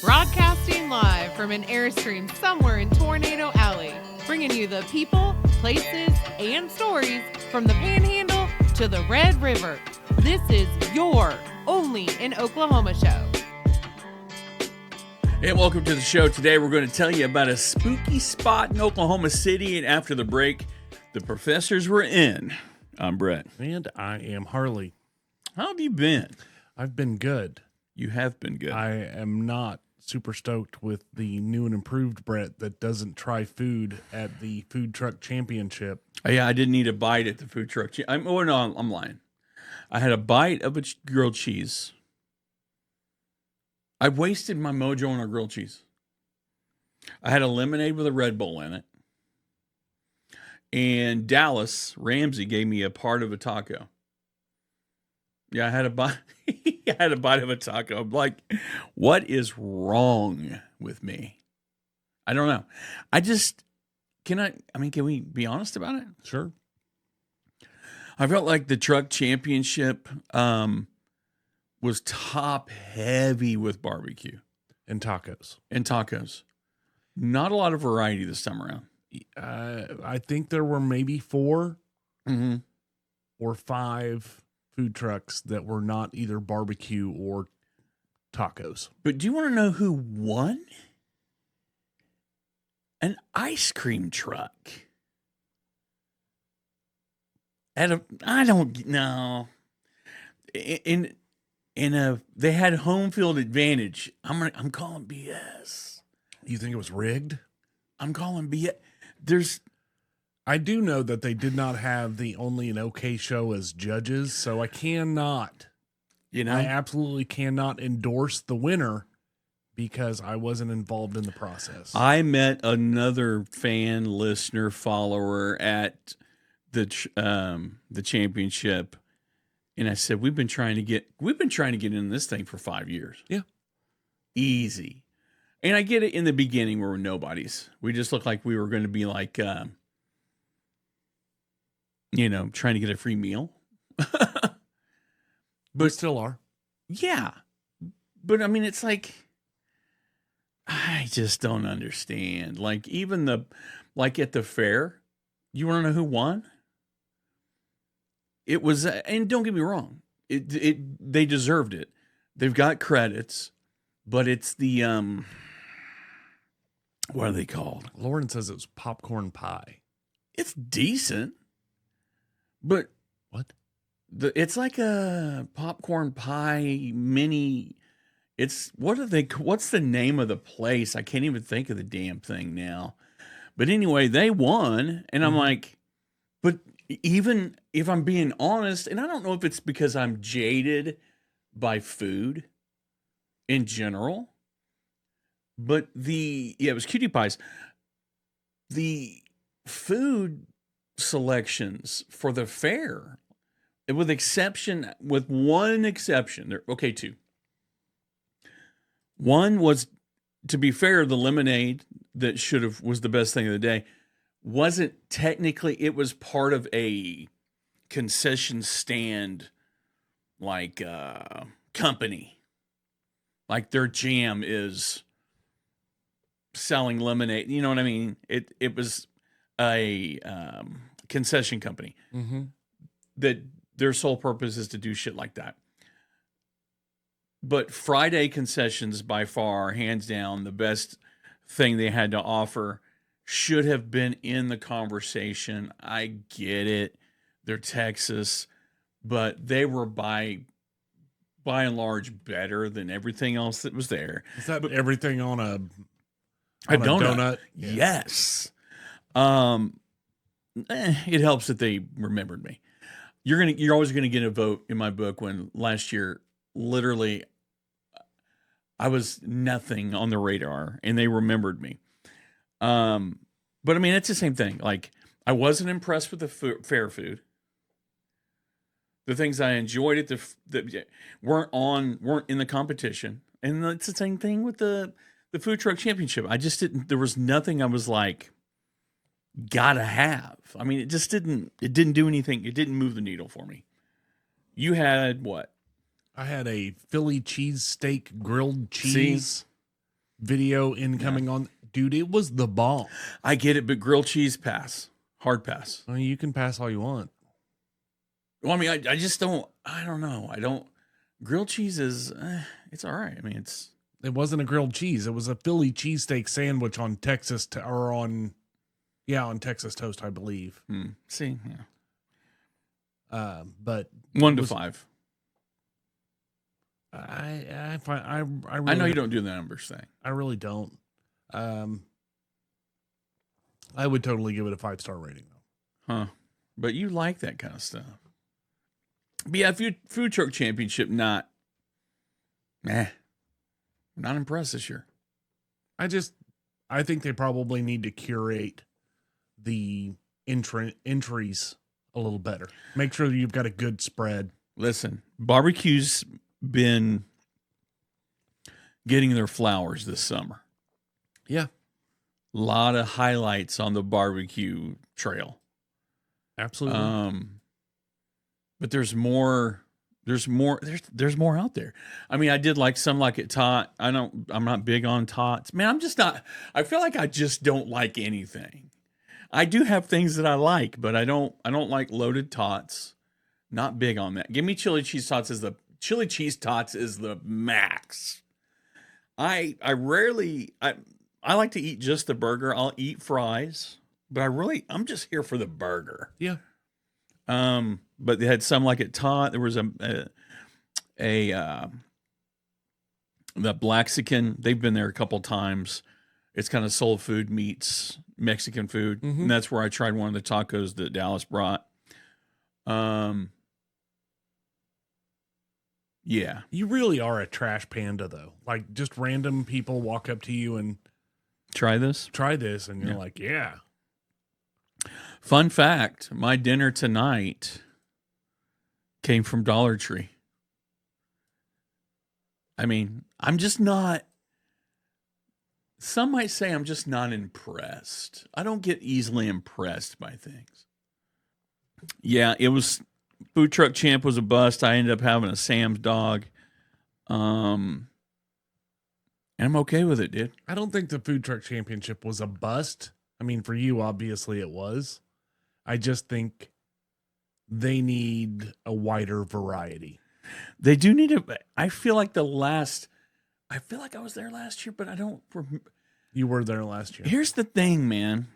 Broadcasting live from an Airstream somewhere in Tornado Alley, bringing you the people, places, and stories from the Panhandle to the Red River. This is your Only in Oklahoma show. And welcome to the show. Today we're going to tell you about a spooky spot in Oklahoma City, and after the break, the professors were in. I'm Brett. And I am Harley. How have you been? I've been good. You have been good. I am not super stoked with the new and improved Brett that doesn't try food at the food truck championship. Yeah, I didn't eat a bite at the food truck. I'm lying. I had a bite of a grilled cheese. I wasted my mojo on a grilled cheese. I had a lemonade with a Red Bull in it. And Dallas Ramsey gave me a part of a taco. Yeah, I had a bite. I had a bite of a taco. I'm like, what is wrong with me? I don't know. Can we be honest about it? Sure. I felt like the truck championship was top heavy with barbecue And tacos. Not a lot of variety this time around. I think there were maybe 4 or 5 food trucks that were not either barbecue or tacos. But do you want to know who won? An ice cream truck. I don't know. They had home field advantage. I'm calling BS. You think it was rigged? I'm calling BS. I do know that they did not have the Only an OK show as judges, so I cannot. I absolutely cannot endorse the winner because I wasn't involved in the process. I met another fan, listener, follower at the championship, and I said, we've been trying to get in this thing for 5 years. Yeah. Easy. And I get it in the beginning where we're nobodies. We just looked like we were going to be like, trying to get a free meal. But still are. Yeah. But I mean, it's like, I just don't understand. Like even at the fair, you want to know who won? It was, and don't get me wrong, they deserved it. They've got credits, but it's the, what are they called? Lauren says it was popcorn pie. It's decent, but what? It's like a popcorn pie mini. What's the name of the place? I can't even think of the damn thing now. But anyway, they won, and I'm like, but even if I'm being honest, and I don't know if it's because I'm jaded by food in general, but it was cutie pies. The food selections for the fair, with one exception, two. One was, to be fair, the lemonade that was the best thing of the day. Wasn't technically, it was part of a concession stand, like company. Like their jam is selling lemonade. You know what I mean? It was a concession company that their sole purpose is to do shit like that. But Friday concessions, by far, hands down, the best thing they had to offer, should have been in the conversation. I get it. They're Texas, but they were by and large better than everything else that was there. Is that everything on a donut? Yeah. Yes. It helps that they remembered me. You're always gonna get a vote in my book when last year, literally, I was nothing on the radar and they remembered me. But I mean, it's the same thing. Like, I wasn't impressed with the fair food. The things I enjoyed that weren't in the competition. And it's the same thing with the food truck championship. I just there was nothing I was like, gotta have. I mean, it didn't do anything. It didn't move the needle for me. You had what? I had a Philly cheesesteak grilled cheese. video incoming on. Dude, it was the bomb. I get it, but grilled cheese pass. Hard pass. I mean, you can pass all you want. Well, I mean, I just don't, I don't know. I don't, grilled cheese is, it's all right. I mean, it wasn't a grilled cheese. It was a Philly cheesesteak sandwich on Texas, on Texas toast, I believe. See, yeah. But 1 to 5. I really, I know you don't do the numbers thing. I really don't. I would totally give it a 5-star rating though. Huh. But you like that kind of stuff. But yeah, food truck championship, not impressed this year. I think they probably need to curate the entries a little better. Make sure that you've got a good spread. Listen, barbecue's been getting their flowers this summer. Yeah. A lot of highlights on the barbecue trail. Absolutely. But there's more out there. I mean, I did like some like it tot. I'm not big on tots. Man, I feel like I just don't like anything. I do have things that I like, but I don't like loaded tots. Not big on that. Give me chili cheese tots is the max. I like to eat just the burger. I'll eat fries, but I'm just here for the burger. Yeah. But they had some like it tot. There was the Blaxican. They've been there a couple times. It's kind of soul food meets Mexican food. Mm-hmm. And that's where I tried one of the tacos that Dallas brought. Yeah. You really are a trash panda though. Like just random people walk up to you and try this. And you're like, yeah. Fun fact, my dinner tonight came from Dollar Tree. I mean, I'm just not, some might say I'm just not impressed. I don't get easily impressed by things. Yeah, it was, food truck champ was a bust. I ended up having a Sam's dog. And I'm okay with it, dude. I don't think the food truck championship was a bust. I mean, for you, obviously it was. I just think they need a wider variety. They do need I feel like I was there last year, but I don't remember. You were there last year. Here's the thing, man.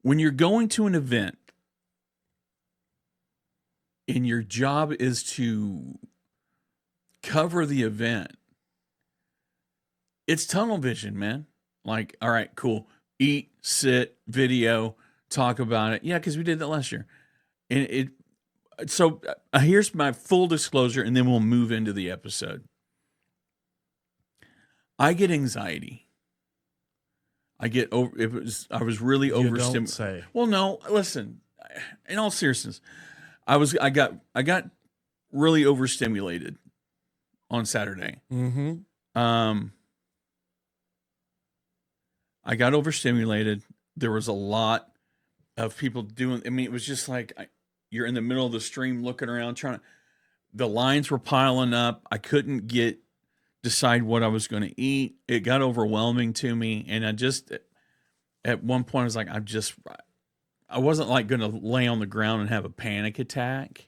When you're going to an event and your job is to cover the event, it's tunnel vision, man. Like, all right, cool. Eat, sit, video, talk about it. Yeah, because we did that last year. And so here's my full disclosure, and then we'll move into the episode. I get anxiety. I was really overstimulated. Well, no, listen. In all seriousness, I got really overstimulated on Saturday. Mm-hmm. I got overstimulated. There was a lot of people doing. I mean, it was just like you're in the middle of the stream, looking around, the lines were piling up. I couldn't decide what I was going to eat. It got overwhelming to me, and at one point I was like, I wasn't like going to lay on the ground and have a panic attack,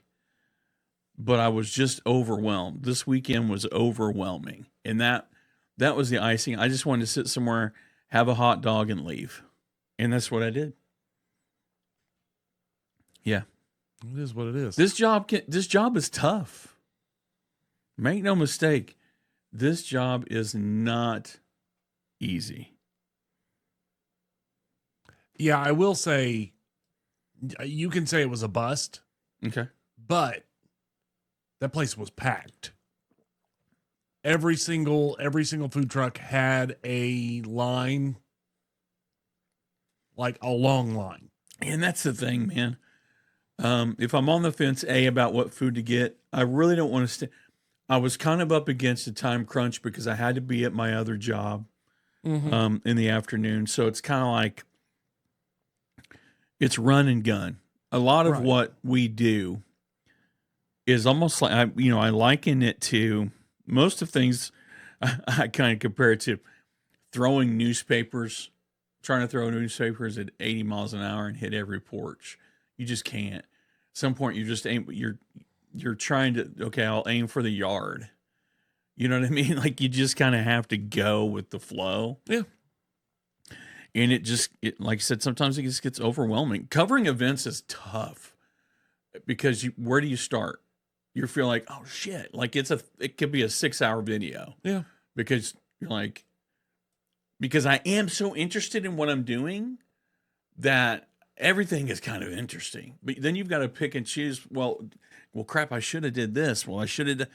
but I was just overwhelmed. This weekend was overwhelming, and that was the icing. I just wanted to sit somewhere, have a hot dog, and leave, and that's what I did. Yeah, it is what it is. This job is tough. Make no mistake. This job is not easy. Yeah, I will say, you can say it was a bust. Okay. But that place was packed. Every single food truck had a line, like a long line. And that's the thing, man. If I'm on the fence, about what food to get, I really don't want to stay. I was kind of up against a time crunch because I had to be at my other job in the afternoon. So it's kind of like it's run and gun. A lot of what we do is almost like, I liken it to most of things. I kind of compare it to throwing newspapers, trying to throw newspapers at 80 miles an hour and hit every porch. You just can't. At some point, you're trying to, okay, I'll aim for the yard. You know what I mean? Like, you just kind of have to go with the flow. Yeah. And like I said, sometimes it just gets overwhelming. Covering events is tough because where do you start? You feel like, oh shit, like it could be a 6-hour video. Yeah. Because you're like, because I am so interested in what I'm doing that everything is kind of interesting. But then you've got to pick and choose. Well, crap, I should have did this. Well, I should have.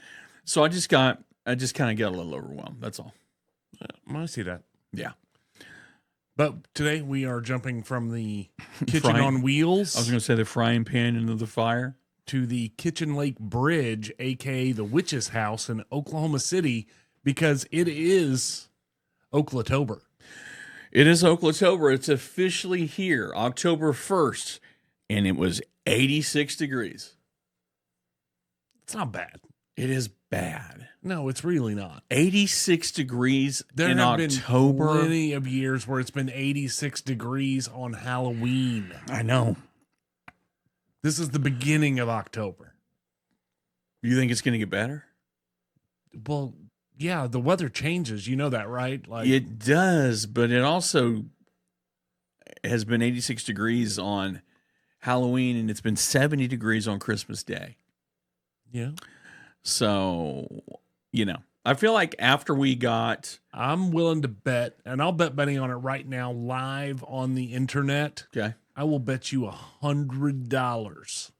So I just kind of got a little overwhelmed. That's all. I see that. Yeah. But today we are jumping from the kitchen on wheels. I was going to say the frying pan into the fire. To the Kitchen Lake Bridge, a.k.a. the Witch's House in Oklahoma City, because it is Oklatober. It is Oklatober. It's officially here, October 1st, and it was 86 degrees. It's not bad. It is bad. No, it's really not. 86 degrees there in have October. Been plenty of years where it's been 86 degrees on Halloween. I know. This is the beginning of October. You think it's going to get better? Well, yeah, the weather changes. You know that, right? Like it does, but it also has been 86 degrees on Halloween, and it's been 70 degrees on Christmas Day. Yeah. So, I feel like after we got... I'm willing to bet, and I'll bet betting on it right now live on the internet. Okay. I will bet you $100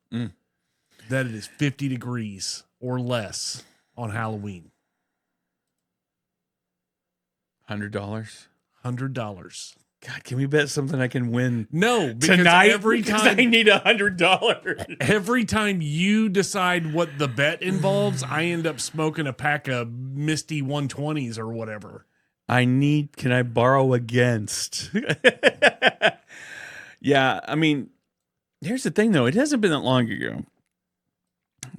that it is 50 degrees or less on Halloween. $100? $100. God, can we bet something I can win? No, because tonight, every time I need $100. Every time you decide what the bet involves, I end up smoking a pack of Misty 120s or whatever. Can I borrow against? Yeah, I mean, here's the thing, though. It hasn't been that long ago.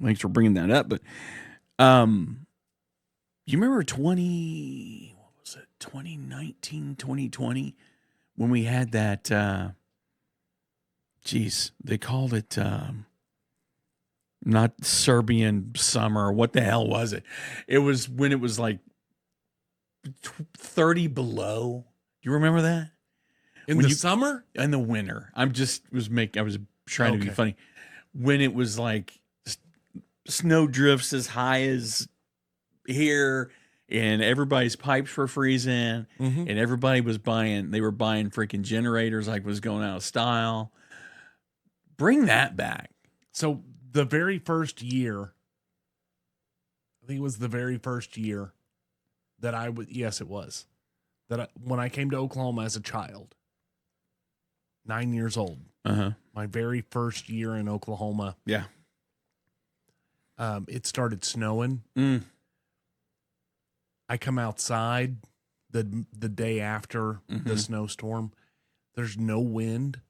Thanks for bringing that up. But you remember 2019, 2020, when we had that, they called it not Serbian summer. What the hell was it? It was when it was like 30 below. You remember that? In the summer? In the winter. I was trying to be funny. When it was like snow drifts as high as here, and everybody's pipes were freezing, and everybody was buying freaking generators like was going out of style. Bring that back. So the very first year, I think it was the very first year that it was, when I came to Oklahoma as a child, 9 years old. My very first year in Oklahoma. Yeah. It started snowing. I come outside the day after the snowstorm. There's no wind.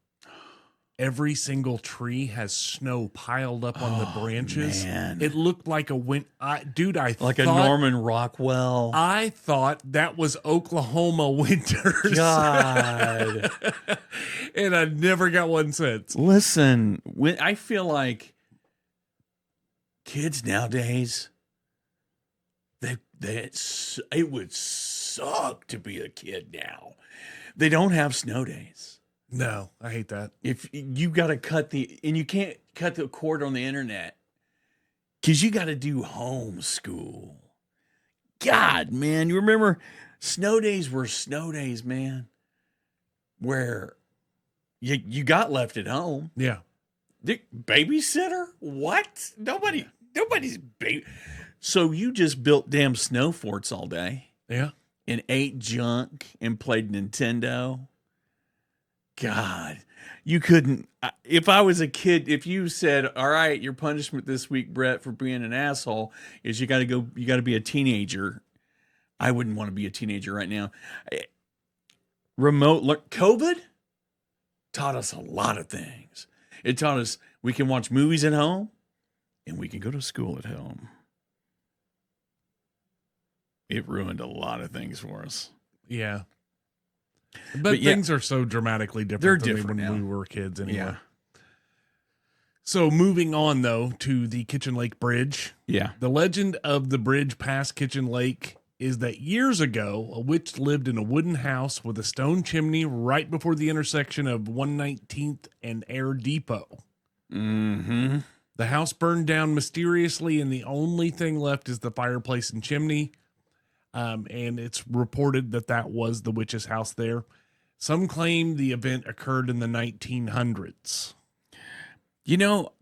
Every single tree has snow piled up on the branches. Man. It looked like a wind. I thought a Norman Rockwell. I thought that was Oklahoma winters. God. And I never got one since. Listen, I feel like kids nowadays, it would suck to be a kid now. They don't have snow days. No, I hate that. If you got to and you can't cut the cord on the internet because you got to do homeschool. God, man, you remember snow days were snow days, man, where you got left at home. Yeah. The babysitter? What? Nobody's baby. So you just built damn snow forts all day. Yeah. And ate junk and played Nintendo. God, you couldn't. If I was a kid, if you said, all right, your punishment this week, Brett, for being an asshole is you got to be a teenager. I wouldn't want to be a teenager right now. COVID taught us a lot of things. It taught us we can watch movies at home and we can go to school at home. it ruined a lot of things for us. Yeah. But things are so dramatically different They're than different when now. we were kids anyway. Yeah. So moving on, though, to the Kitchen Lake Bridge. Yeah. The legend of the bridge past Kitchen Lake is that years ago, a witch lived in a wooden house with a stone chimney right before the intersection of 119th and Air Depot. Mm-hmm. The house burned down mysteriously, and the only thing left is the fireplace and chimney. And it's reported that was the witch's house there. Some claim the event occurred in the 1900s. You know,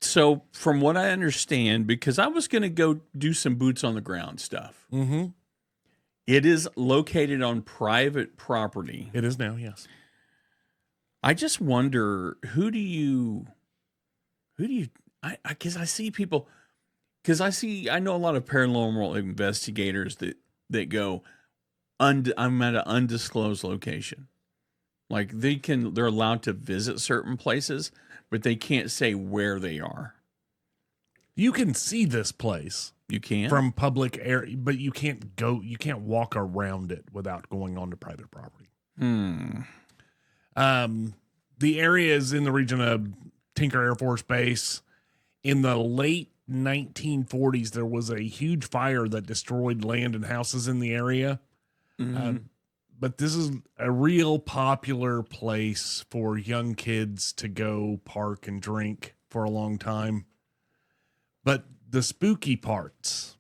so from what I understand, because I was going to go do some boots on the ground stuff. Mm-hmm. It is located on private property. It is now, yes. I just wonder, because I see people, I know a lot of paranormal investigators that go, I'm at an undisclosed location. Like they're allowed to visit certain places, but they can't say where they are. You can see this place. You can from public area, but you can't walk around it without going onto private property. The area is in the region of Tinker Air Force Base. In the late 1940s, there was a huge fire that destroyed land and houses in the area. Mm-hmm. But this is a real popular place for young kids to go park and drink for a long time. But the spooky parts,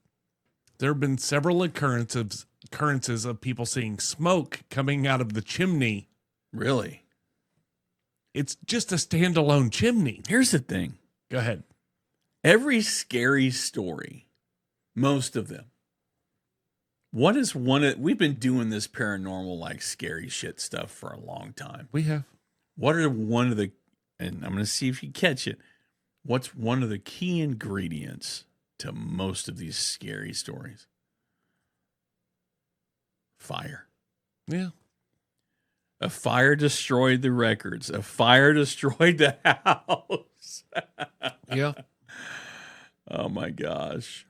there have been several occurrences of people seeing smoke coming out of the chimney. Really? It's just a standalone chimney. Here's the thing. Go ahead. Every scary story, most of them, we've been doing this paranormal, like scary shit stuff for a long time. We have. What are and I'm going to see if you catch it. What's one of the key ingredients to most of these scary stories? Fire. Yeah. A fire destroyed the records. A fire destroyed the house. Yeah. Oh my gosh.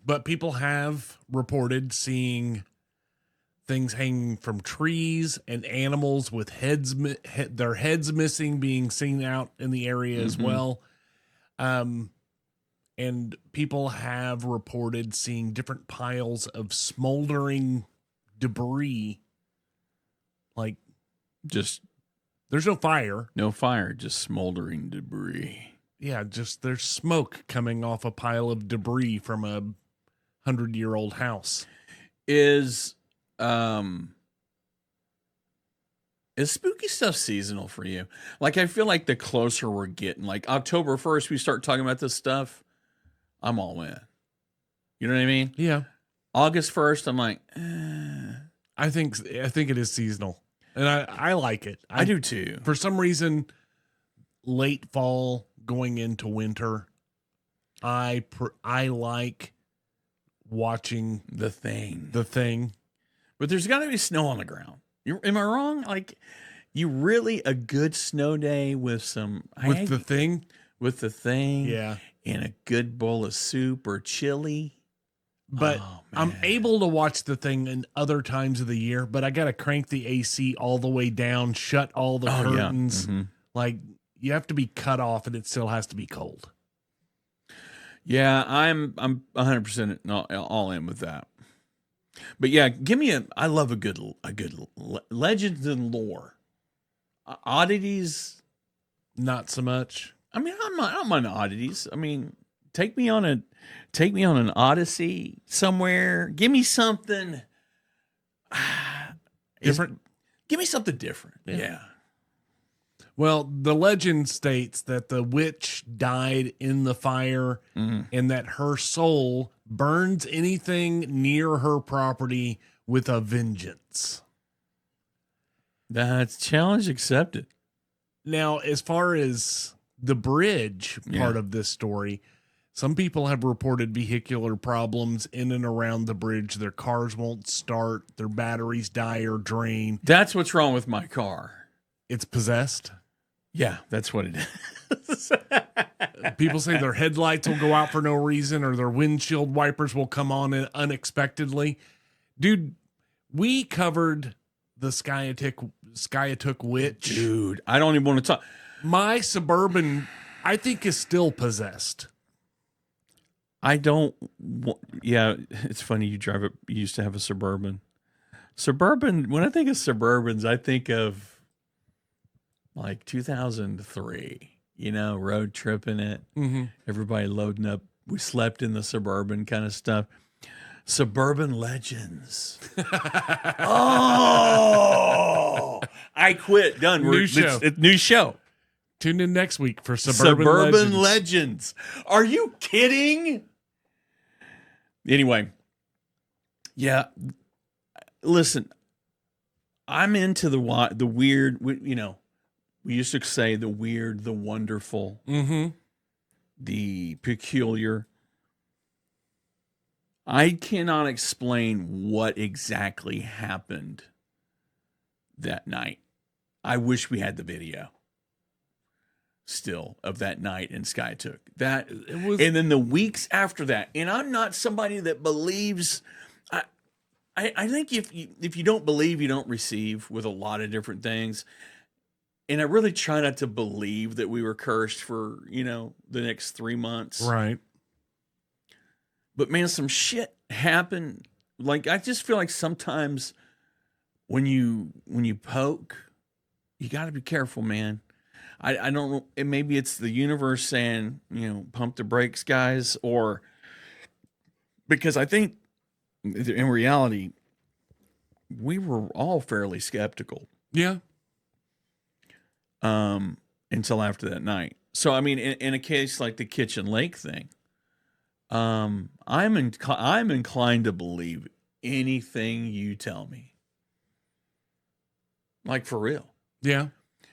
But people have reported seeing things hanging from trees and animals with their heads missing being seen out in the area as well. And people have reported seeing different piles of smoldering debris. Like, Just there's no fire. no fire, just smoldering debris. Yeah, just there's smoke coming off a pile of debris from a 100-year-old house. Is spooky stuff seasonal for you? Like, I feel like the closer we're getting, like October 1st, we start talking about this stuff, I'm all in. You know what I mean? Yeah. August 1st, I'm like, I think it is seasonal. And I like it. I do too. For some reason, late fall going into winter, I like watching The Thing. But There's got to be snow on the ground. Am I wrong? Like, a good snow day with some... With The Thing? With The Thing. Yeah. And a good bowl of soup or chili. But I'm able to watch The Thing in other times of the year, but I got to crank the AC all the way down, shut all the curtains. Yeah. Mm-hmm. Like, you have to be cut off and it still has to be cold. Yeah, I'm 100% all in with that. But yeah, I love a good legends and lore. Oddities, not so much. I mean, I don't mind oddities. I mean, take me on an odyssey somewhere. Give me something different. Give me something different. Yeah. Well, the legend states that the witch died in the fire and that her soul burns anything near her property with a vengeance. That's challenge accepted. Now, as far as the bridge part of this story, some people have reported vehicular problems in and around the bridge. Their cars won't start. Their batteries die or drain. That's what's wrong with my car. It's possessed. Yeah, that's what it is. People say their headlights will go out for no reason or their windshield wipers will come on unexpectedly. Dude, we covered the Skiatook Witch. Dude, I don't even want to talk. My Suburban, I think, is still possessed. I don't. Yeah, it's funny. You used to have a Suburban. Suburban. When I think of Suburbans, I think of like 2003. Road tripping it. Mm-hmm. Everybody loading up. We slept in the Suburban kind of stuff. Suburban Legends. Oh, I quit. Done. New show. It's new show. Tune in next week for Suburban Legends. Are you kidding? Anyway, yeah. Listen, I'm into the weird. We used to say the weird, the wonderful, the peculiar. I cannot explain what exactly happened that night. I wish we had the video still of that night in Skiatook. And then the weeks after that. And I'm not somebody that believes. I think if you don't believe, you don't receive with a lot of different things. And I really try not to believe that we were cursed for, the next 3 months. Right. But man, some shit happened. Like, I just feel like sometimes when you poke, you got to be careful, man. I don't know. Maybe it's the universe saying, pump the brakes, guys, or because I think in reality, we were all fairly skeptical. Yeah. Until after that night. So, I mean, in a case like the Kitchen Lake thing, I'm inclined to believe anything you tell me. Like, for real. Yeah.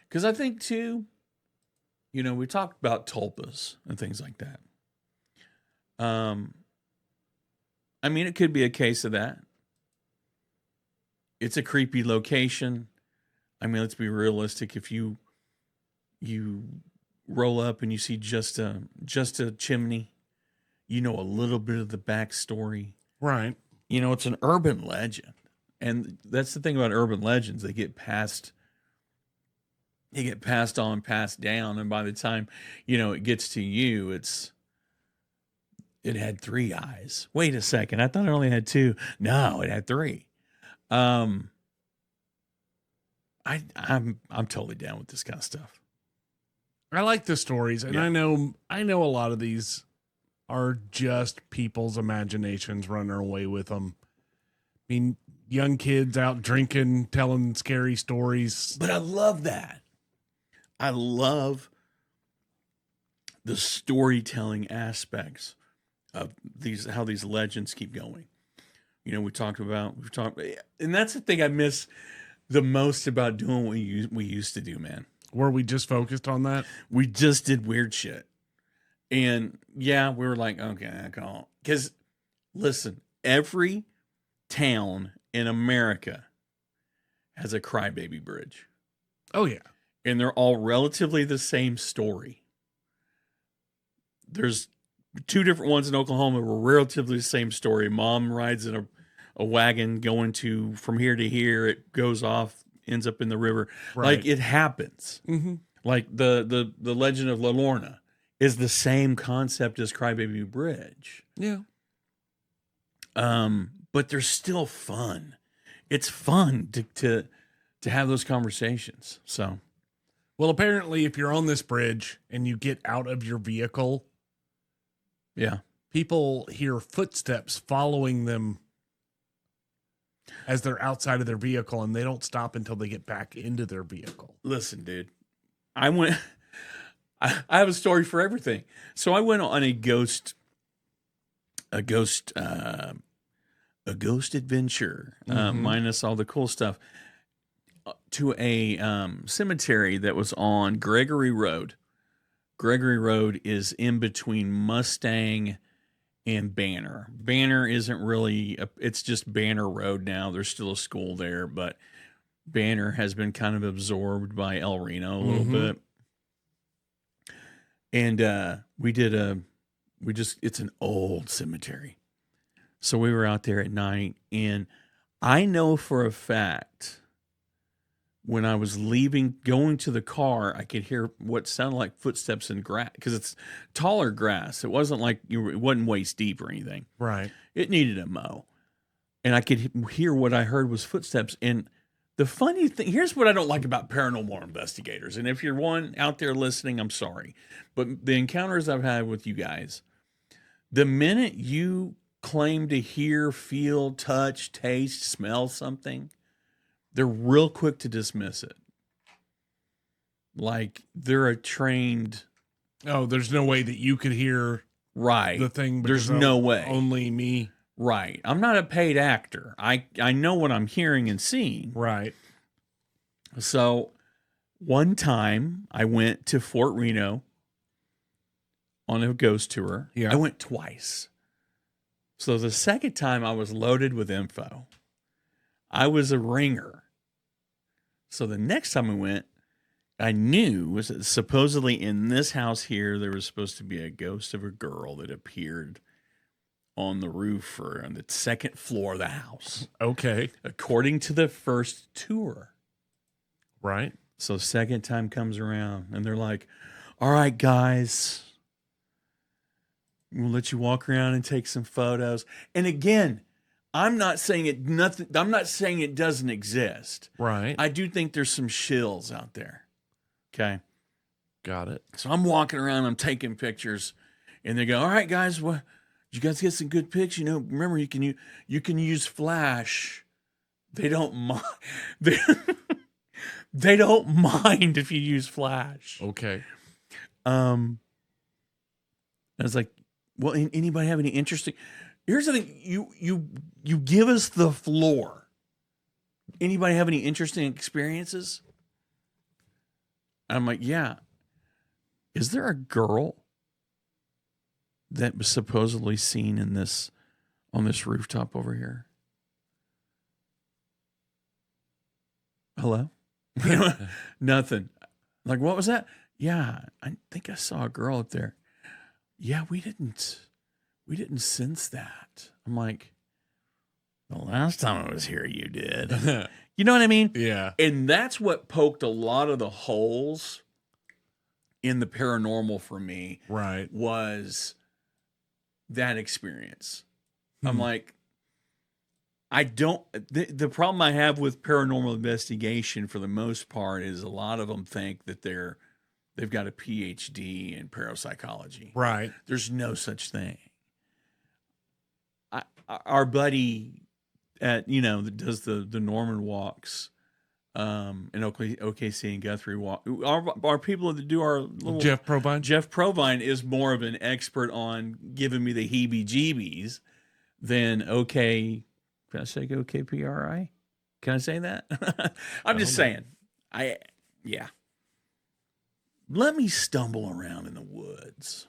Because I think, too, we talked about tulpas and things like that. I mean, it could be a case of that. It's a creepy location. I mean, let's be realistic. If you roll up and you see just a chimney, a little bit of the backstory. Right. It's an urban legend. And that's the thing about urban legends. They get passed on, passed down. And by the time, it gets to you, it had 3 eyes. Wait a second. I thought it only had 2. No, it had 3. I'm totally down with this kind of stuff. I like the stories, and yeah. I know a lot of these are just people's imaginations running away with them. I mean, young kids out drinking, telling scary stories. But I love that. I love the storytelling aspects of how these legends keep going. We've talked, and that's the thing I miss the most about doing what we used to do, man. Were we just focused on that? We just did weird shit. And yeah, we were like, okay, because listen, every town in America has a crybaby bridge. Oh yeah. And they're all relatively the same story. There's 2 different ones in Oklahoma were relatively the same story. Mom rides in a wagon going from here to here. It goes off, ends up in the river. Right. Like, it happens. Mm-hmm. Like the Legend of La Lorna is the same concept as Crybaby Bridge. Yeah. But they're still fun. It's fun to have those conversations. So, well, apparently, if you're on this bridge and you get out of your vehicle, yeah, people hear footsteps following them as they're outside of their vehicle, and they don't stop until they get back into their vehicle. Listen, dude, I have a story for everything. So I went on a ghost adventure, minus all the cool stuff, to a cemetery that was on Gregory Road. Gregory Road is in between Mustang and Banner. Banner isn't really, it's just Banner Road now. There's still a school there, but Banner has been kind of absorbed by El Reno a little bit. And it's an old cemetery. So we were out there at night, and I know for a fact when I was leaving, going to the car, I could hear what sounded like footsteps in grass because it's taller grass. It wasn't like it wasn't waist deep or anything. Right. It needed a mow. And I could hear what I heard was footsteps. And the funny thing, here's what I don't like about paranormal investigators. And if you're one out there listening, I'm sorry. But the encounters I've had with you guys, the minute you claim to hear, feel, touch, taste, smell something, they're real quick to dismiss it. Like they're a trained. Oh, there's no way that you could hear the thing. There's no way. Only me. Right. I'm not a paid actor. I know what I'm hearing and seeing. Right. So one time I went to Fort Reno on a ghost tour. Yeah. I went twice. So the second time I was loaded with info. I was a ringer. So the next time I went, I knew was that supposedly in this house here, there was supposed to be a ghost of a girl that appeared on the roof or on the second floor of the house. Okay. According to the first tour. Right. So second time comes around and they're like, all right, guys, we'll let you walk around and take some photos. And again, I'm not saying it doesn't exist. Right. I do think there's some shills out there. Okay. Got it. So I'm walking around, I'm taking pictures, and they go, all right, guys, did you guys get some good pics? You know, remember you can use flash. They don't mind. They don't mind if you use flash. Okay. I was like, well, anybody have any interesting? Here's the thing. You give us the floor. Anybody have any interesting experiences? I'm like, yeah. Is there a girl that was supposedly seen on this rooftop over here? Hello? Nothing. Like, what was that? Yeah, I think I saw a girl up there. Yeah, we didn't sense that. I'm like, the last time I was here, you did. You know what I mean? Yeah. And that's what poked a lot of the holes in the paranormal for me. Right. Was that experience. I'm like, the problem I have with paranormal investigation for the most part is a lot of them think that they've got a PhD in parapsychology. Right. There's no such thing. Our buddy that does the Norman walks in OKC and Guthrie walk. Our people that do our little Jeff Provine. Jeff Provine is more of an expert on giving me the heebie-jeebies than OK. Can I say OKPRI? Can I say that? I'm just saying. Yeah. Let me stumble around in the woods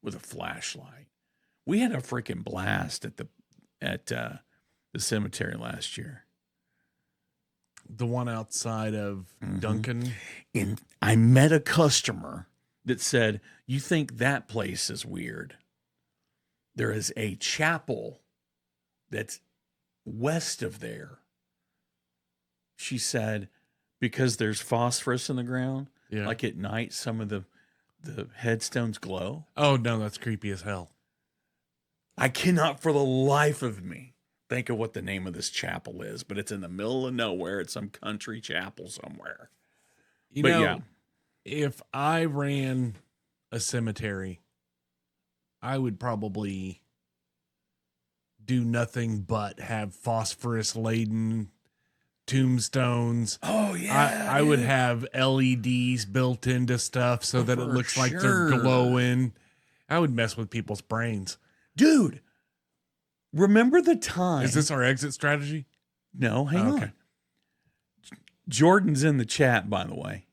with a flashlight. We had a freaking blast at the cemetery last year. The one outside of Duncan. And I met a customer that said, you think that place is weird? There is a chapel that's west of there. She said, because there's phosphorus in the ground, like at night, some of the headstones glow. Oh, no, that's creepy as hell. I cannot for the life of me think of what the name of this chapel is, but it's in the middle of nowhere. It's some country chapel somewhere. If I ran a cemetery, I would probably do nothing but have phosphorus laden tombstones. Oh yeah. I would have LEDs built into stuff so that it looks like they're glowing. I would mess with people's brains. Dude, remember the time? Is this our exit strategy? No, hang on. Jordan's in the chat, by the way.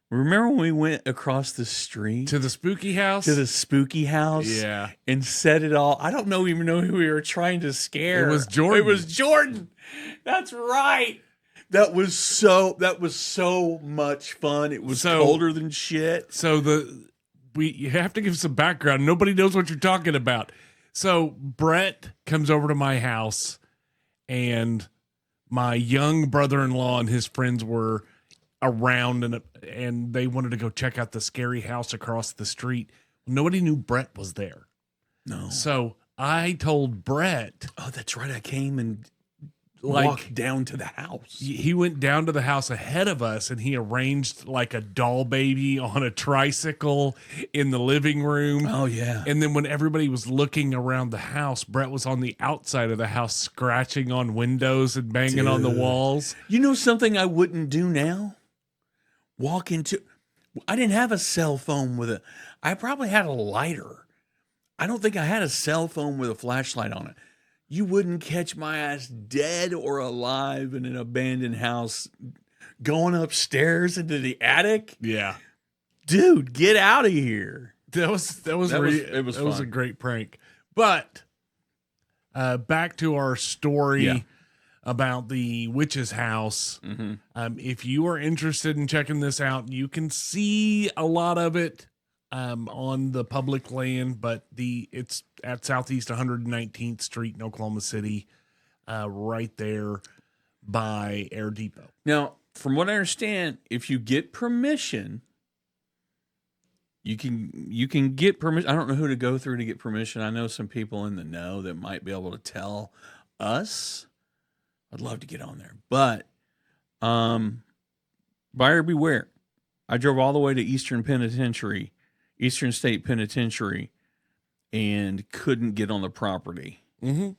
Remember when we went across the street? To the spooky house? To the spooky house? Yeah. And said it all. I don't even know who we were trying to scare. It was Jordan. It was Jordan. That's right. That was so much fun. It was colder than shit. So you have to give some background. Nobody knows what you're talking about. So Brett comes over to my house and my young brother-in-law and his friends were around, and they wanted to go check out the scary house across the street. Nobody knew Brett was there. No. So I told Brett. Oh, that's right. I came and walked down to the house. He went down to the house ahead of us, and he arranged like a doll baby on a tricycle in the living room. Oh, yeah. And then when everybody was looking around the house, Brett was on the outside of the house scratching on windows and banging on the walls. You know something I wouldn't do now? I didn't have a cell phone I probably had a lighter. I don't think I had a cell phone with a flashlight on it. You wouldn't catch my ass dead or alive in an abandoned house going upstairs into the attic. Yeah. Dude, get out of here. It was a great prank. But back to our story about the witch's house. Mm-hmm. If you are interested in checking this out, you can see a lot of it on the public land, but it's at Southeast 119th Street in Oklahoma City, right there by Air Depot. Now, from what I understand, if you get permission, you can get permission. I don't know who to go through to get permission. I know some people in the know that might be able to tell us. I'd love to get on there, but buyer beware. I drove all the way to Eastern State Penitentiary, and couldn't get on the property. Mm-hmm.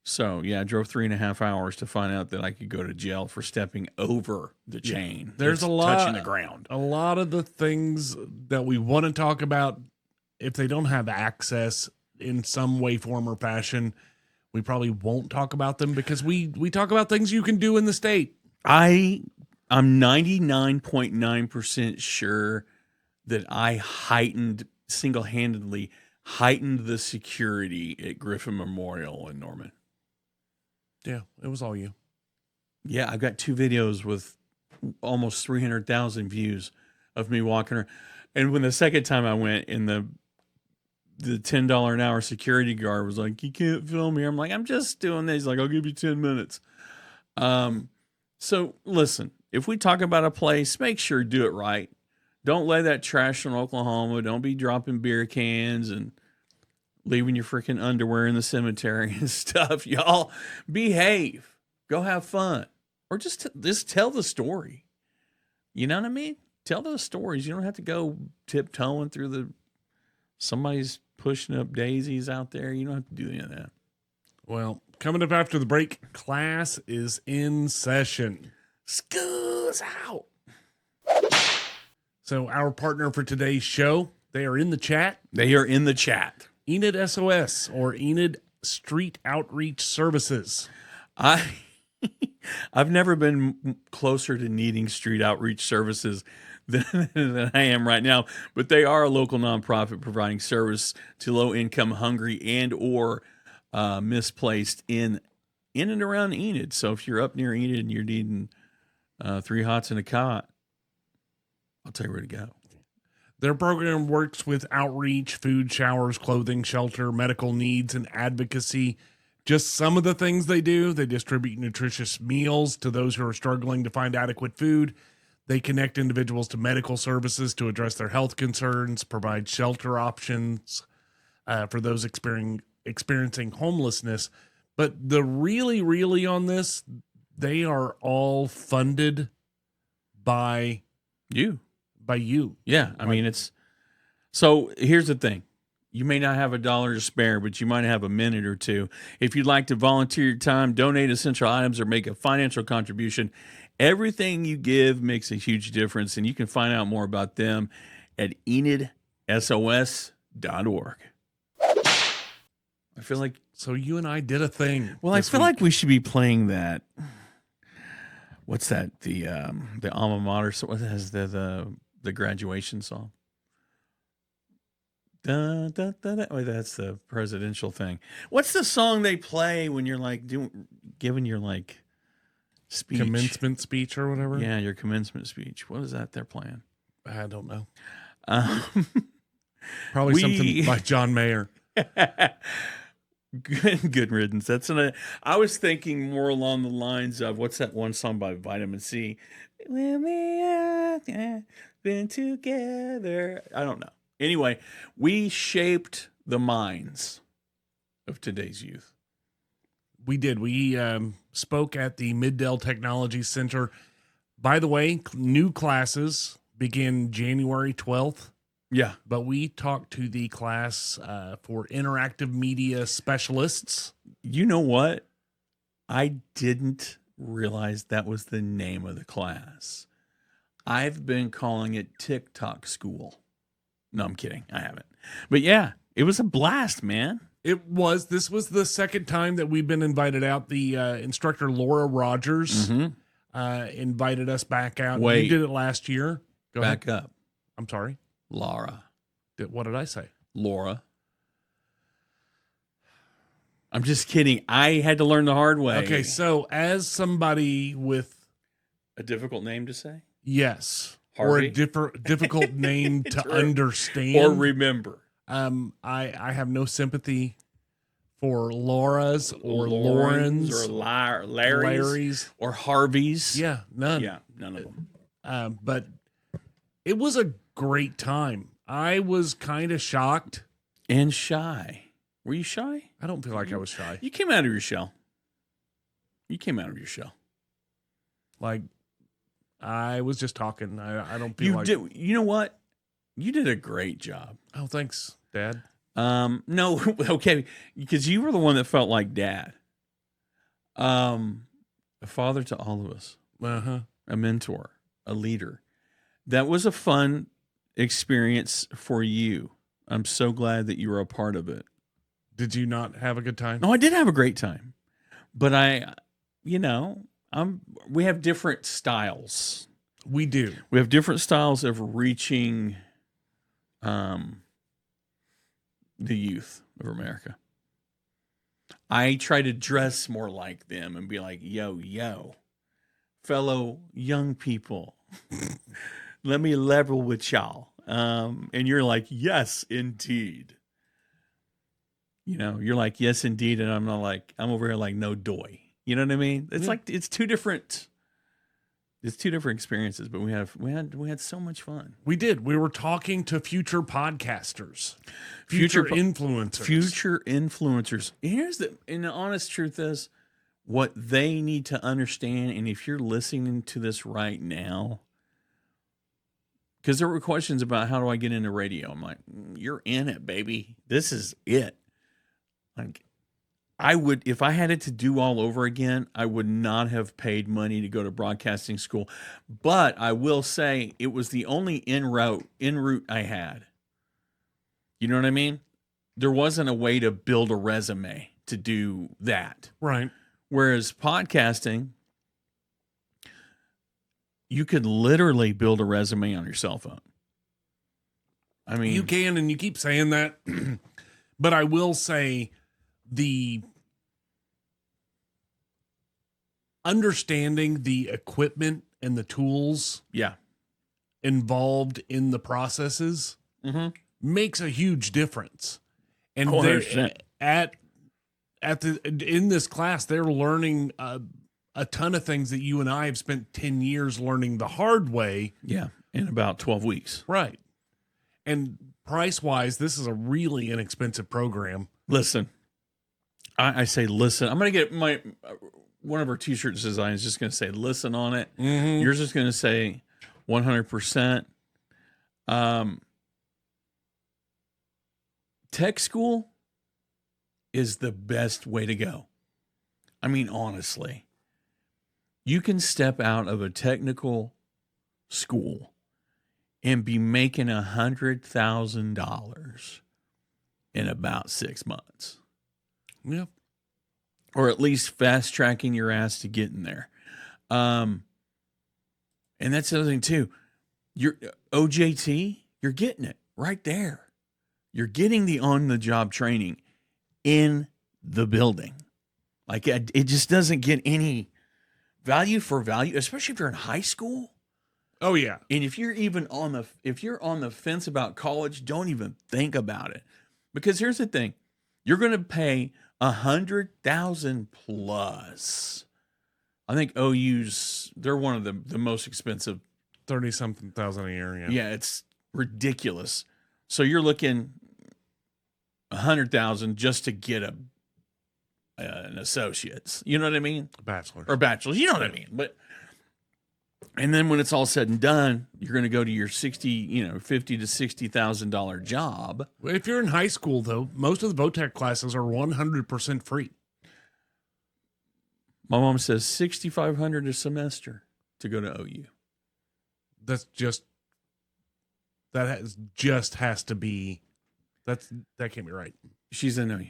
So, yeah, I drove 3.5 hours to find out that I could go to jail for stepping over the chain. There's touching the ground. A lot of the things that we want to talk about, if they don't have access in some way, form, or fashion, we probably won't talk about them because we talk about things you can do in the state. I'm 99.9% sure that I single-handedly heightened the security at Griffin Memorial in Norman. Yeah, it was all you. Yeah, I've got 2 videos with almost 300,000 views of me walking around. And when the second time I went, and the $10 an hour security guard was like, "You can't film me." I'm like, "I'm just doing this." He's like, "I'll give you 10 minutes. So listen, if we talk about a place, make sure do it right. Don't lay that trash in Oklahoma. Don't be dropping beer cans and leaving your freaking underwear in the cemetery and stuff. Y'all behave. Go have fun. Or just tell the story. You know what I mean? Tell those stories. You don't have to go tiptoeing through somebody's pushing up daisies out there. You don't have to do any of that. Well, coming up after the break, class is in session. School's out. So our partner for today's show, they are in the chat. They are in the chat. Enid SOS, or Enid Street Outreach Services. I've never been closer to needing street outreach services than I am right now, but they are a local nonprofit providing service to low-income, hungry, and or misplaced in and around Enid. So if you're up near Enid and you're needing 3 hots and a cot, I'll tell you where to go. Their program works with outreach, food, showers, clothing, shelter, medical needs, and advocacy. Just some of the things they do. They distribute nutritious meals to those who are struggling to find adequate food. They connect individuals to medical services to address their health concerns, provide shelter options for those experiencing homelessness. But the really on this, they are all funded by you. Yeah. I mean, so here's the thing. You may not have $1 to spare, but you might have a minute or two. If you'd like to volunteer your time, donate essential items, or make a financial contribution, everything you give makes a huge difference. And you can find out more about them at enidsos.org. I feel like. So you and I did a thing. Well, I feel like we should be playing that. What's that? The alma mater. What is the graduation song? Da, da, da, da. Oh, that's the presidential thing. What's the song they play when you're like giving your like speech? Commencement speech or whatever? Yeah, your commencement speech. What is that they're playing? I don't know. Probably something by John Mayer. Good riddance. I was thinking more along the lines of what's that one song by Vitamin C? When we have been together. I don't know. Anyway, we shaped the minds of today's youth. We did. We spoke at the Middale Technology Center. By the way, new classes begin January 12th. Yeah. But we talked to the class for interactive media specialists. You know what? I didn't realize that was the name of the class. I've been calling it TikTok school. No, I'm kidding. I haven't. But yeah, it was a blast, man. It was. This was the second time that we've been invited out. The instructor, Laura Rogers, invited us back out. Wait. You did it last year. Go Back ahead. up. I'm sorry. Laura. What did I say? Laura. I'm just kidding. I had to learn the hard way. Okay, so as somebody with a difficult name to say? Yes. Harvey? Or a difficult name to understand. Or remember. I have no sympathy for Laura's or Lauren's or Larry's or Harvey's. Yeah, none. Yeah, none of them. But it was a great time. I was kind of shocked. And shy. Were you shy? I don't feel like I was shy. You came out of your shell. Like, I was just talking. I don't feel like... You know what? You did a great job. Oh, thanks, Dad. No, okay, because you were the one that felt like Dad. A father to all of us. Uh-huh. A mentor, a leader. That was a fun experience for you. I'm so glad that you were a part of it. Did you not have a good time? No, I did have a great time. But we have different styles. We do. We have different styles of reaching the youth of America. I try to dress more like them and be like, yo, fellow young people, let me level with y'all. And you're like, yes, indeed. You're like, yes, indeed. And I'm not like, I'm over here like, no doy. You know what I mean? It's like, it's two different experiences, but we had so much fun. We did. We were talking to future podcasters, future influencers. And the honest truth is what they need to understand. And if you're listening to this right now, because there were questions about how do I get into radio? I'm like, you're in it, baby. This is it. Like, I would, if I had it to do all over again, I would not have paid money to go to broadcasting school. But I will say it was the only en route I had. You know what I mean? There wasn't a way to build a resume to do that. Right. Whereas podcasting, you could literally build a resume on your cell phone. I mean, you can, and you keep saying that. But I will say the understanding the equipment and the tools involved in the processes makes a huge difference. And in this class, they're learning a ton of things that you and I have spent 10 years learning the hard way. Yeah, in about 12 weeks. Right. And price-wise, this is a really inexpensive program. Listen, I say listen. I'm going to get one of our t-shirts designs just going to say listen on it. Mm-hmm. Yours is going to say 100%. Tech school is the best way to go. I mean, honestly, you can step out of a technical school and be making $100,000 in about 6 months. Yeah. Or at least fast tracking your ass to getting there. And that's the other thing too. Your OJT, you're getting it right there. You're getting the on-the-job training in the building. Like it just doesn't get any value for value, especially if you're in high school. Oh yeah. And if you're if you're on the fence about college, don't even think about it. Because here's the thing. You're going to pay $100,000 plus. I think OU's, they're one of the most expensive. 30-something thousand a year. Yeah. Yeah, it's ridiculous. So you're looking $100,000 just to get an associate's. You know what I mean? Bachelor. Or bachelor's. You know what I mean? But and then when it's all said and done, you're going to go to your $50,000 to $60,000 job. If you're in high school, though, most of the VOTEC classes are 100% free. My mom says $6,500 a semester to go to OU. That has to be. That can't be right. She's in OU.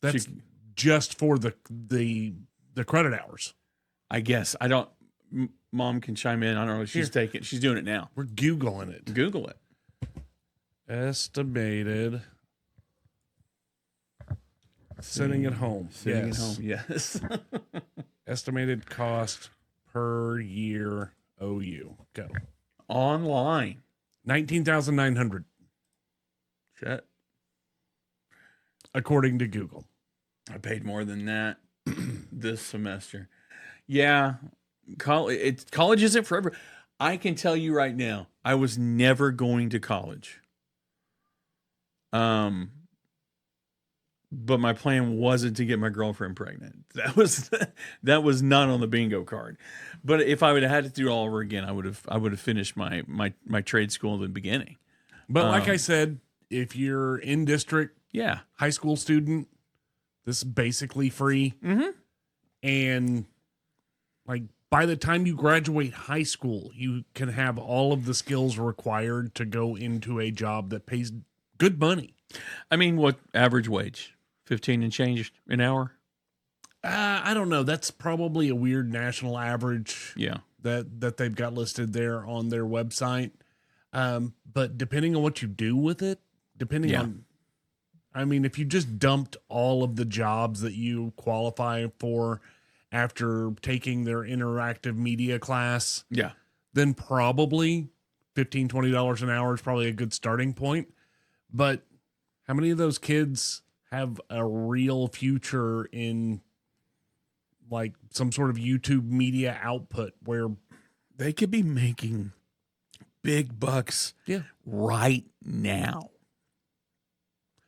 That's just for the credit hours. I guess. I don't. Mom can chime in. I don't know if she's taking. She's doing it now. We're Googling it. Google it. Estimated sitting at home. Sitting at home. Yes. Estimated cost per year OU. Go. Online. 19,900. Shit. According to Google. I paid more than that this semester. Yeah. College isn't forever. I can tell you right now, I was never going to college. But my plan wasn't to get my girlfriend pregnant. That was not on the bingo card. But if I would have had to do it all over again, I would have finished my trade school in the beginning. But like I said, if you're in district, high school student, this is basically free. Mm-hmm. And like by the time you graduate high school, you can have all of the skills required to go into a job that pays good money. I mean, what average wage? 15 and change an hour? I don't know. That's probably a weird national average. Yeah. That they've got listed there on their website. But depending on what you do with it, I mean, if you just dumped all of the jobs that you qualify for after taking their interactive media class, then probably $15, $20 an hour is probably a good starting point. But how many of those kids have a real future in like some sort of YouTube media output where they could be making big bucks right now?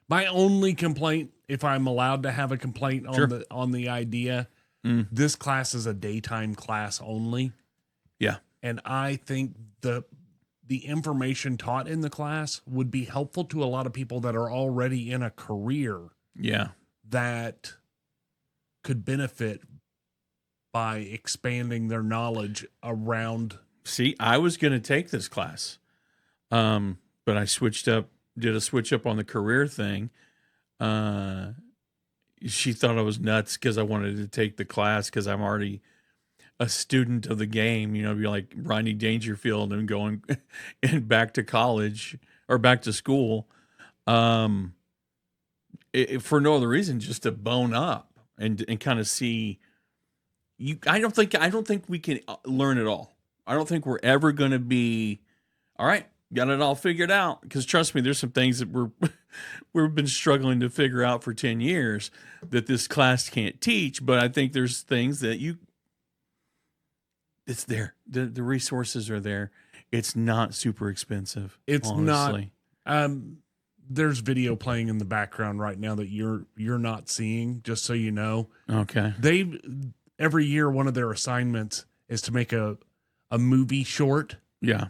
My only complaint, if I'm allowed to have a complaint on the idea, this class is a daytime class only. Yeah. And I think the information taught in the class would be helpful to a lot of people that are already in a career that could benefit by expanding their knowledge around. See, I was going to take this class, but I did a switch up on the career thing. She thought I was nuts because I wanted to take the class because I'm already a student of the game, be like Rodney Dangerfield and going and back to college or back to school, for no other reason, just to bone up and kind of see you. I don't think we can learn it all. I don't think we're ever going to be all right. Got it all figured out, because trust me, there's some things that we've been struggling to figure out for 10 years that this class can't teach. But I think there's things that it's there. The resources are there. It's not super expensive. It's honestly. Not. There's video playing in the background right now that you're not seeing, just so you know. Okay. Every year, one of their assignments is to make a movie short. Yeah.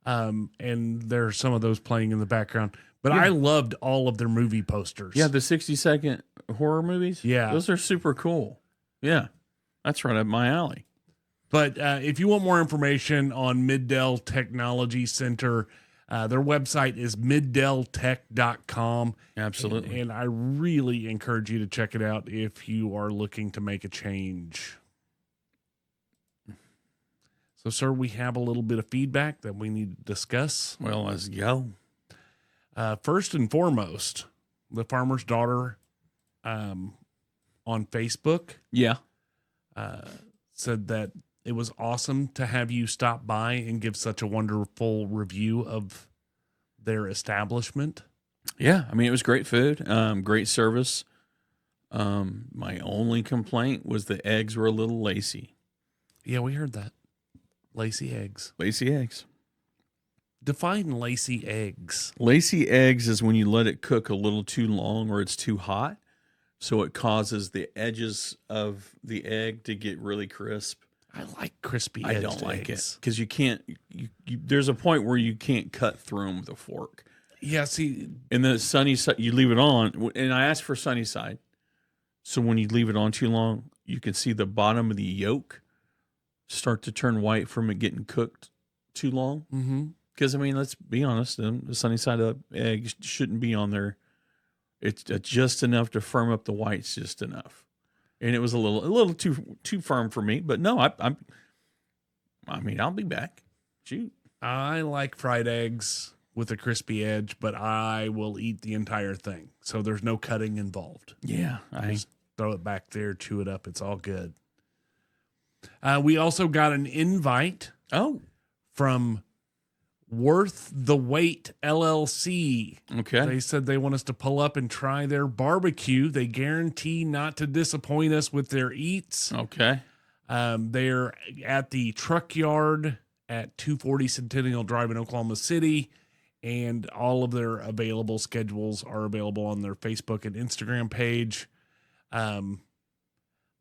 And there's some of those playing in the background. But I loved all of their movie posters. Yeah, the 60-second horror movies. Yeah. Those are super cool. Yeah. That's right up my alley. But if you want more information on Middell Technology Center, their website is middelltech.com. Absolutely. And I really encourage you to check it out if you are looking to make a change. So, sir, we have a little bit of feedback that we need to discuss. Well, let's go. First and foremost, the farmer's daughter on Facebook said that it was awesome to have you stop by and give such a wonderful review of their establishment. Yeah, I mean, it was great food, great service. My only complaint was the eggs were a little lacy. Yeah, we heard that. Lacy eggs. Lacy eggs. Define lacy eggs. Lacy eggs is when you let it cook a little too long or it's too hot. So it causes the edges of the egg to get really crisp. I like crispy I edged don't like eggs. it because you can't. There's a point where you can't cut through them with a fork. Yeah, see, And the sunny side, you leave it on, and I asked for sunny side. So when you leave it on too long, you can see the bottom of the yolk start to turn white from it getting cooked too long. mm-hmm. Because I mean, let's be honest, the sunny side of the egg shouldn't be on there. It's just enough to firm up the whites, just enough. And it was a little too firm for me. But no, I mean, I'll be back. Shoot, I like fried eggs with a crispy edge, but I will eat the entire thing. So there's no cutting involved. yeah, Just throw it back there, chew it up. It's all good. We also got an invite from Worth the Wait LLC. Okay. They said they want us to pull up and try their barbecue. They guarantee not to disappoint us with their eats. Okay. They're at the truck yard at 240 Centennial Drive in Oklahoma City, and all of their available schedules are available on their Facebook and Instagram page. I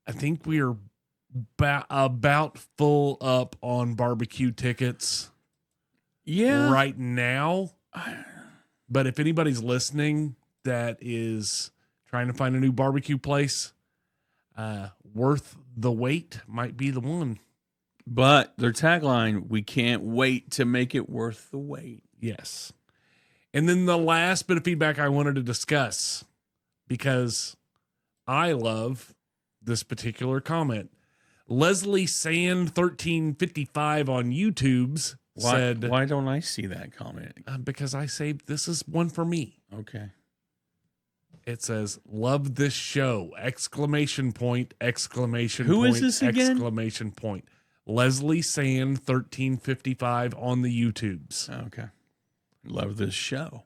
think we are about full up on barbecue tickets. Yeah. Right now. But if anybody's listening that is trying to find a new barbecue place, Worth the Wait might be the one. But their tagline, we can't wait to make it worth the wait. Yes. And then the last bit of feedback I wanted to discuss, because I love this particular comment. Leslie Sand 1355 on YouTube's said, why don't I see that comment? Because I saved, this is one for me. Okay. It says, love this show, exclamation point, exclamation Who point, is this again? Exclamation point. Leslie Sand 1355 on the YouTubes. Okay. Love this show.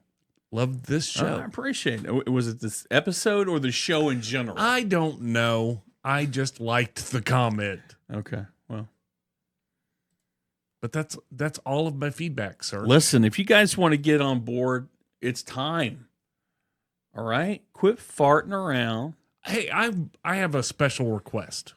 Love this show. I appreciate it. Was it this episode or the show in general? I don't know. I just liked the comment. Okay. Well, but that's all of my feedback, sir. listen, if you guys want to get on board, it's time. All right? Quit farting around. Hey, I have a special request.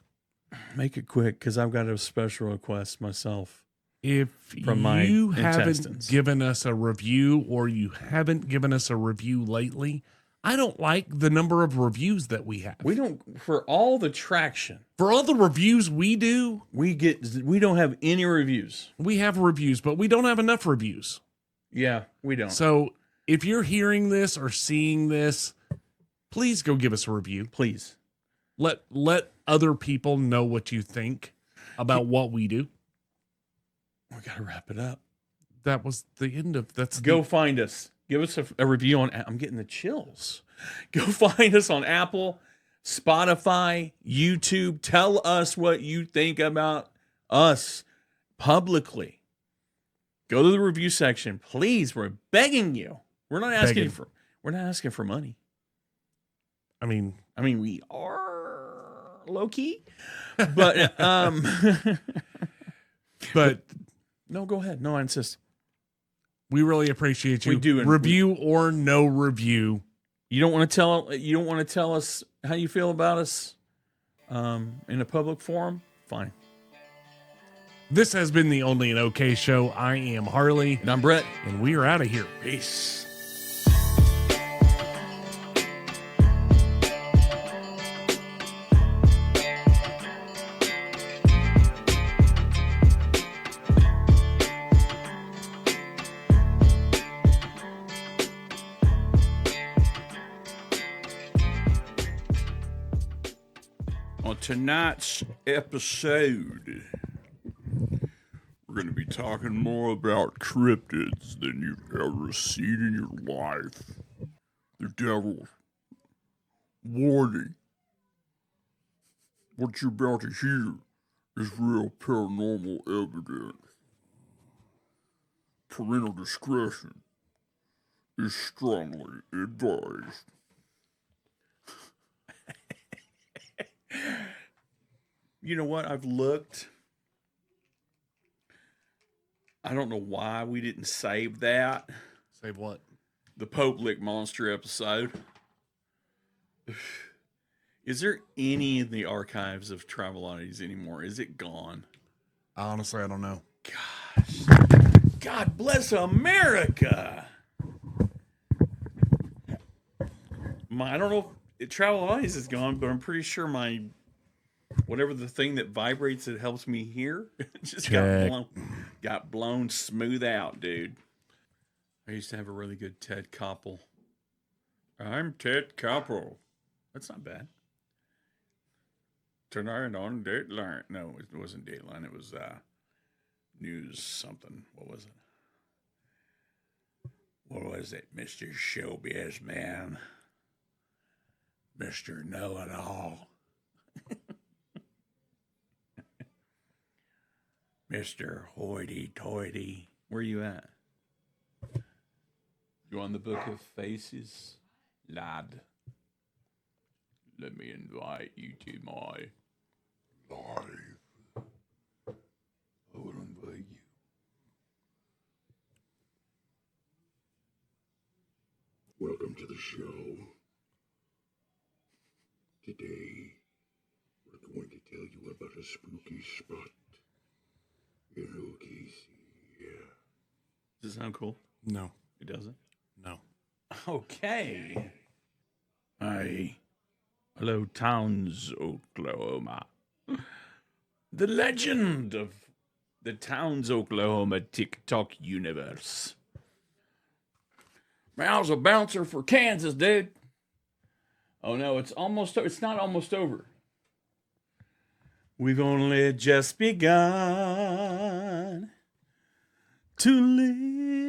Make it quick because I've got a special request myself. If From my you haven't intestines. given us a review, or you haven't given us a review lately, I don't like the number of reviews that we have. We don't, for all the traction, For all the reviews we do, we don't have any reviews. we have reviews, but we don't have enough reviews. Yeah, we don't. So if you're hearing this or seeing this, please go give us a review. Please. Let other people know what you think about what we do. We got to wrap it up. That was the end of Go find us. Give us a review on. I'm getting the chills. Go find us on Apple, Spotify, YouTube. Tell us what you think about us publicly. Go to the review section, please. We're begging you. We're not asking for money. I mean, we are low key, but but no. Go ahead. No, I insist. we really appreciate you. We do. Review or no review. You don't want to tell us how you feel about us in a public forum? Fine. This has been the Only an OK Show. I am Harley. And I'm Brett. And we are out of here. Peace. On tonight's episode, we're going to be talking more about cryptids than you've ever seen in your life. The devil. Warning. What you're about to hear is real paranormal evidence. Parental discretion is strongly advised. You know what? I've looked. I don't know why we didn't save that. Save what? The Pope Lick Monster episode. Is there any in the archives of Traveloddities anymore? Is it gone? Honestly, I don't know. Gosh. God bless America. I don't know if Traveloddities is gone, but I'm pretty sure my whatever the thing that vibrates that helps me hear just got blown smooth out, dude. I used to have a really good Ted Koppel. I'm Ted Koppel. That's not bad. Tonight on Dateline. No, it wasn't Dateline. It was News something. What was it? What was it, Mr. Showbiz Man? Mr. Know-It-All. Mr. Hoity-Toity. Where you at? You on the Book of Faces? Lad. Let me invite you to my live. I will invite you. Welcome to the show. Today, we're going to tell you about a spooky spot in OKC. Does it sound cool? No. It doesn't? No. Okay. Hello, Towns, Oklahoma. The legend of the Towns, Oklahoma TikTok universe. Man, I was a bouncer for Kansas, dude. Oh no, it's not almost over. We've only just begun to live